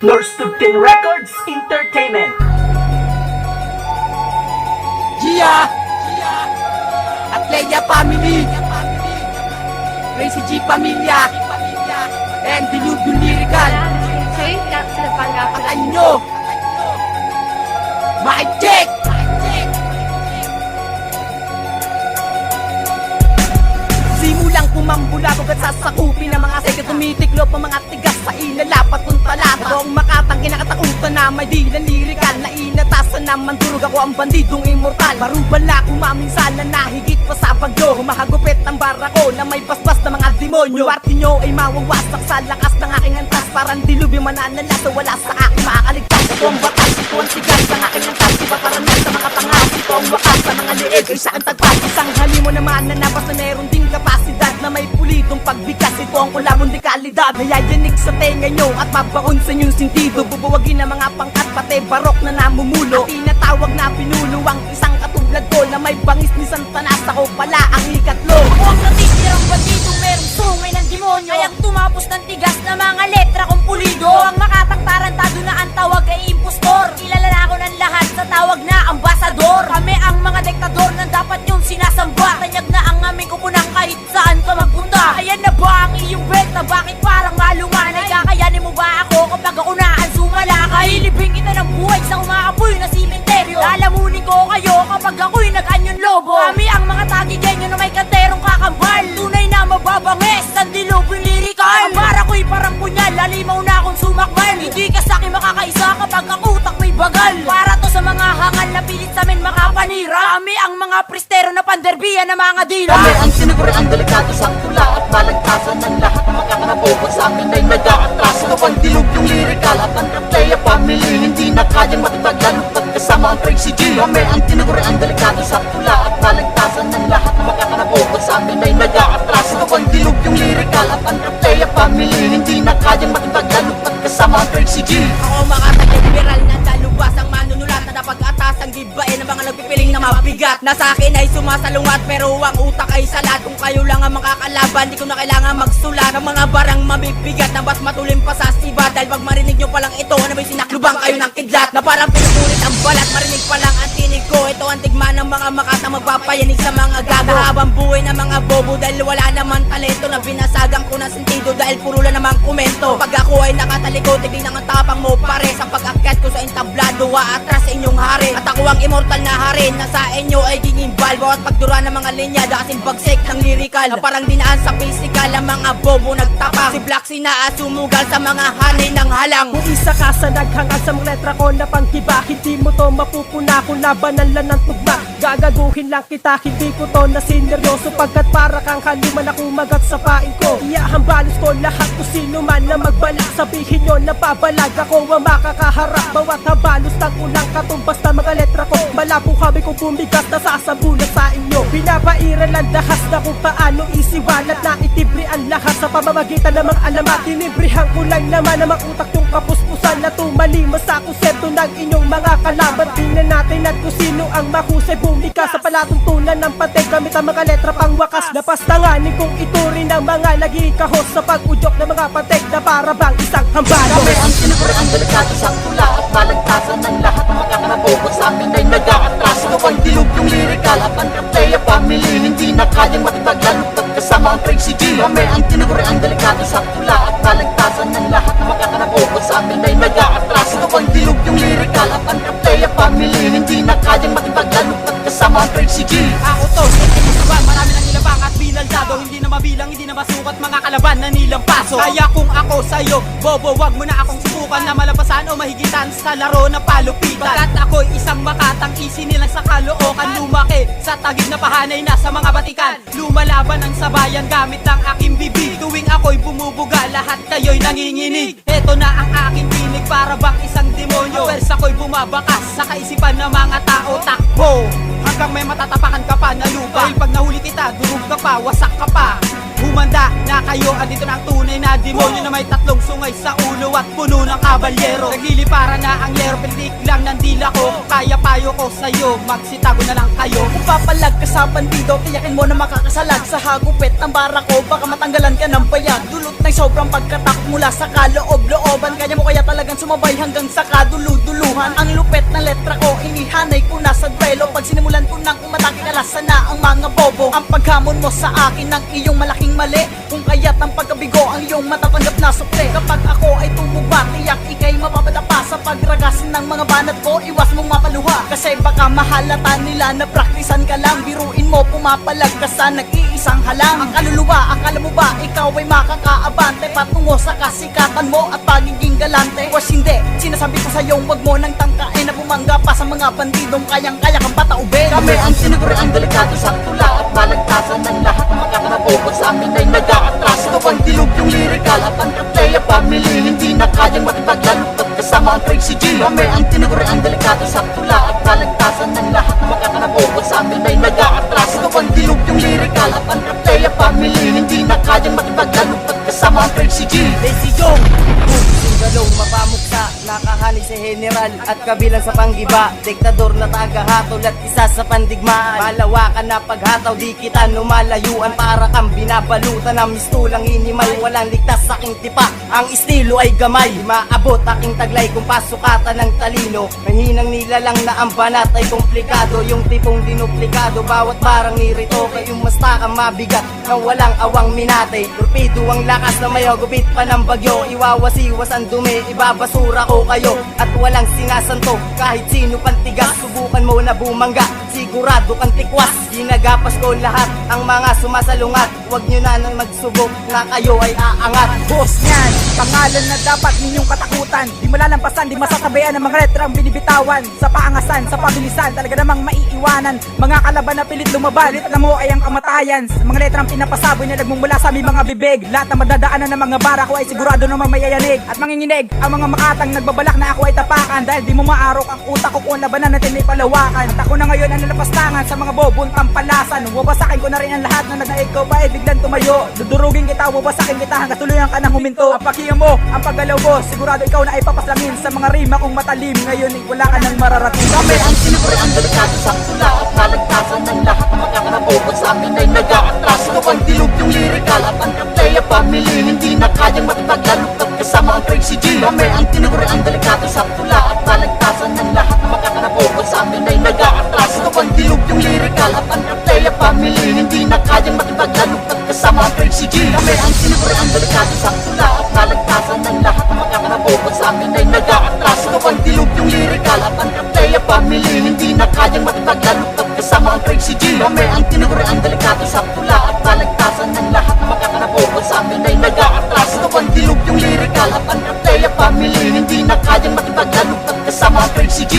Norstubtin Records Entertainment. Gia at Leia Family, Crazy G Pamilya, and Diludul Lyrical. At anyo, mic check! Simulang kumambulabog at sasakupin ng mga sega, tumitiklop ang mga tigas sa ilalapat kong talata. Ito ang makatang kinakatakutan na may dilang lirikal, na inatasan naman durog ako ang bandidong immortal. Barubala kumaminsan na nahigit pa sa bagyo, humahagupit ang barako na may basbas na mga demonyo. Bulwarte nyo ay mawawasak sa lakas ng aking antas, parang dilubyo mananala sa wala sa aking makakaligtas. Ito ang batas, ito ang tigas ng aking antas, iba para na sa mga pangas. Ito ang wakas sa mga liig ay sa aking tagpas. Isang halimo naman na nabas na meron ding kapasidad na may pulitong pagbigas. Ito ang kulabong di kalidad, nayayanig sa tenga nyo at mabaon sa inyong sintido. Bubuwagin ang mga pangkat pati barok na namumulo, at tinatawag na pinulo ang isang katulad ko na may bangis ni Santanas. Ako pala ang ikatlo. Ako ang natitirang banditong merong sungay ng demonyo, kayang tumapos ng tigas na mga letra kong pulido. Ang makatang tarantado na ang tawag ay impostor, kilala na ako ng lahat sa tawag na ambasador. Kami ang mga diktador na dapat yung sinasamba, tanyag na ang aming kupunang kahit saan ka magpunta. Ayan na ba ang iyong benta? Bakit parang malunganay? Kakayanin mo ba ako kapag ako na ang sumalakay? Ilibing kita ng buhay sa umaapoy na simenteryo, lalamunin ko kayo kapag ako'y nag-anyon lobo. Kami ang mga tagigenyo na may kanterong kakambal, tunay na mababangis ang dilubing lirikal. Ang bara ko'y parang punyal, lalimaw na akong sumakbal. Hindi ka sa'kin makakaisa kapag ang utak may bagal. Para to sa mga hangal na pilit sa'min makapanira, kami ang mga pristero na panderbiya na mga dila. Kami ang siniguri ang delikado sa tula at balagtasan ng lahat ng makakanabukot sa amin ay nag-aatras. Ito ang dilug yung lirikal at ang Leia Family, hindi na kayang matatagal pagkasama ang Crazy G. Kami ang tiniguri ang delikado sa tula at balagtasan ng lahat ng makakanabukot sa amin ay nag-aatras. Ito ang dilug yung lirikal at ang Leia Family, hindi na kayang matatagal pagkasama ang Crazy G. Ako makatag liberal na dalubas ang manunulat na napag-atas ang gibain ng mga nagpipiling na mabigat. Na sa akin ay sumasalungat pero ang utak ay salat. Kung kayo lang ang makakalaban, di ko na kailangan magsulat ng mga barang mabibigat na ba't matulim pa sa siba. Dahil pag marinig nyo palang ito, ano ba'y sinaklubang kayo ng kidlat na parang pinupulit ang balat. Marinig palang ang tinig ko, ito ang tigma ng mga makatang magpapayanig sa mga gago. Habang buhay ng mga bobo dahil wala naman talento, na binasagang ko ng sentido dahil puro lang namang komento. Pag ako ay nakatalikod, tignan ang tapang mo pare. Sa pag-akyat ko sa entablado, atras sa inyong hari. At ako ang immortal na hari na sa inyo ay gigimbal. Bawat pagdura ng mga linya, kasing bagsik ng lirikal na parang dinaan sa physical. Ang mga bobo nagtapang, si Black Sina sumugal sa mga hanay ng halang. Kung isa ka sa naghangad sa mga letra ko na pangkiba, hindi mo to mapupuna kung labanan lang ng tugma. Gagaguhin lang kita, hindi ko to na sineryoso, pagkat para kang halima na kumagat sa pain ko. Iahambalos ko lahat kung sino man na magbalak, sabihin nyo na pabalag ako ang makakaharap. Bawat habalos ng ulang katumbas na mga letra ko, malabo kami kung bumigas na sasabulat sa inyo. Pinapairan lang dahas na kung paano isiwalat na itibre ang lahat sa pamamagitan ng mga alamat. Tinibrihan ko lang naman ang mga utak yung kapuspusan na tumalima sa konsepto ng inyong mga kalaban. Tingnan natin at kung sino ang mahusay bumika sa palatuntunan ng patay gamit ang mga letra pang wakas. Napastanganin kong iturin ang mga nagikahos sa pag-udyok ng mga patay na para bang isang hambado. Kami ang siniguri ang delikado sa tula at balagtasan ng lahat ng makakanabukot sa amin ay nag-aatras. Ito ang dilug yung lirikal at ang Leia Family, hindi na kayang matatagal pagkasama ang Crazy G. Kami ang tiniguri ang delikado sa tula at balagtasan ng lahat ng makakanabukot sa amin ay nag-aatras. Ito ang dilug yung lirikal at ang Leia Family, hindi na kayang matatagal pagkasama ang Crazy G. Ako to, ba, marami nang nilabang at bilandado, hindi na mabilang, hindi na masukat mga kalaban na nilang paso. Kaya kung ako sa'yo, bobo, wag mo na akong subukan na malapasan o mahigitan sa laro na palupitan. Pagkat ako'y isang makatang isinilang sa kalookan, lumaki sa tagig na pahanay na sa mga batikan. Lumalaban ang sabayan gamit ng aking bibig, tuwing ako'y bumubuga, lahat kayo'y nanginginig. Eto na ang aking tinig, para bang isang demonyo. Pwersa ko'y bumabakas sa kaisipan ng mga tao, takbo hanggang may matatapakan ka pa na lupa. Dahil pag nahuli kita, durog ka pa, wasak ka pa. Humanda na kayo, andito na ang tunay na demonyo na may tatlong sungay sa ulo at puno ng kabalyero. Naglilipara na ang lero, pilitik lang ng dila ko. Kaya payo ko sa'yo, magsitago na lang kayo. Kung papalag ka sa bandido, tiyakin mo na makakasalag sa hagupit ng bara ko. Baka matanggalan ka ng bayag, dulot ng sobrang pagkatakot mula sa kaloob-looban. Kaya mo kaya talagang sumabay hanggang sa kaduluduluhan. Ang lupet ng letra ko, inihanay ko na sa duelo. Pag sinimulan ko nang umatake, kalasan na ang mga bobo. Ang paghamon mo sa akin ng iyong malaking mali, kung kaya't ang pagkabigo ang iyong matatanggap na supre. Kapag ako ay tumugba, tiyak ikay mapapadapa sa pagragasin ng mga banat ko. Iwas mong mapaluha, kasi baka mahalata nila na praktisan ka lang. Biruin mo, pumapalag ka sa nag-iisang halang. Ang kaluluwa, akala mo ba ikaw ay makakaabante patungo sa kasikatan mo at pagiging galante? Was hindi, sinasabi ko sa'yo, wag mo nang tangkain na bumangga pa sa mga bandidong kayang-kaya kang pataubin. Kami ang siniguro ang delikado sa tula at balagtasan ng lahat ng makakanapupot sa amin ay nag-aatras. Ito pang dilog yung lirikal at ang Katleya family, hindi na kayang makipaglalupot kasama ang Crazy G. Kami ang tiniguro ang delikado sa tula at balagtasan ng lahat ng makakanapupot sa amin ay nag-aatras. Ito pang dilog yung lirikal at ang Katleya family, hindi na kayang makipaglalupot kasama ang Crazy G. Lazy Joe, Sungalong mapamuksa, nakahani si General at kabilang sa panggiba, diktador na tagahatol at isa sa pandigmaan. Malawakan na paghataw, di kita lumalayuan, para kang binabalutan ng mistulang inimay. Walang ligtas sa aking tipa, ang estilo ay gamay. Maabot aking taglay kung pasukatan ng talino. Mahinang nilalang na ang banat ay komplikado, yung tipong dinuplikado, bawat parang nirito. Kayong masta kang mabigat na walang awang minate. Torpedo ang lakas na may hagupit pa ng bagyo. Iwawasiwas ang dumi, ibabasura ko kayo at walang sinasanto. Kahit sino pantigas, subukan mo na bumangga, sigurado kang tikwas. Ginagapas ko lahat ang mga sumasalungat. Huwag nyo na nang magsubok na kayo ay aangat. Boss niyan, pangalan na dapat ninyong katakutan. Di malalampasan, di masasabayan ng mga letrang binibitawan. Sa paangasan, sa pabilisan, talaga namang maiiwanan. Mga kalaban na pilit lumaban, pilit na mo ay ang kamatayan. Sa mga letrang pinapasaboy na nagmumula sa aming mga bibig. Lahat na madadaanan ng mga bara ko ay sigurado namang mayayanig at manginginig. Ang mga makatang nagbabalak na ako ay tapakan, dahil di mo maarok ang utak ko kung labanan natin may palawakan. At ako na ngayon ang nalapastangan sa mga bobong pampalasan. Wawasakin ko na rin ang lahat na nagnaig ko ba ay biglang tumayo. Dudurugin kita, wawasakin kita hanggang tuluyan ka ng huminto. Ang pakiya mo, ang paggalaw mo, sigurado ikaw na ay papaslangin sa mga rima kong matalim. Ngayon ay wala ka nang mararating. Kami ang siniguro ang delikado sa tula at balagtasan ng lahat ng makakanapupot sa amin ay nag-aatras. Ito pang dilog yung lirikal at ang Katleya family, hindi na kayang makipaglalupot kasama ang Crazy G. Kami ang tiniguro ang delikado sa tula at balagtasan ng lahat ng makakanapupot sa amin ay nag-aatras. Ito pang dilog yung lirikal at ang Katleya family, hindi na kayang makipaglalupot kasama ang Crazy G. Kami ang tiniguro ang delikado sa tula at balagtasan ng lahat ng makakanapupot sa amin ay nag-aatras. Ito pang dilog yung lirikal at ang Katleya family, hindi na kayang makipaglalupot kasama ang Crazy G. Kami ang tiniguro ang delikado sa tula at balagtasan ng lahat ng makakanapupot sa amin ay nag-aatras. Ito pang dilog yung lirikal at ang Katleya family, hindi na kayang makipaglalupot kasama ang Crazy G.